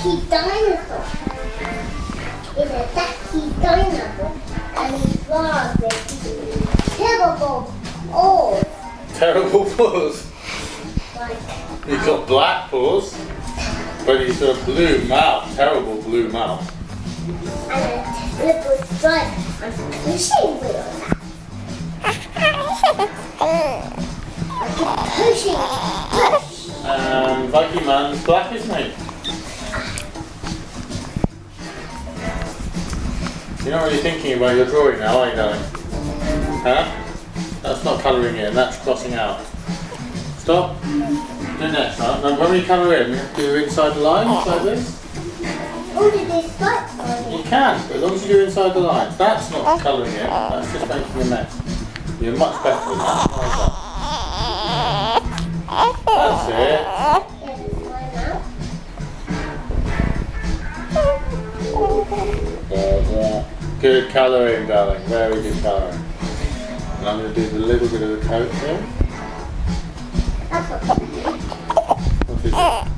ducky dinosaur. It's a ducky dinosaur. And he flies with terrible paws. Terrible paws. Like, He's got black paws, but he's got a blue mouth. Terrible blue mouth. and a little stripe and fishing wheels. I keep pushing, push. And Viking Man's black, isn't he? You're not really thinking about your drawing now, are you, darling? Huh? That's not colouring in, that's crossing out. Stop. Do next time. And when we colour in, we have to do inside the lines like this. Oh, did they stripes on You it? can, but as long as you do inside the lines. That's not colouring in, that's just making a mess. You're much better than that. That's it. Yes, my mouth. Good colouring, darling. Very good colouring. And I'm going to do the little bit of the coat here. That's what. What is it?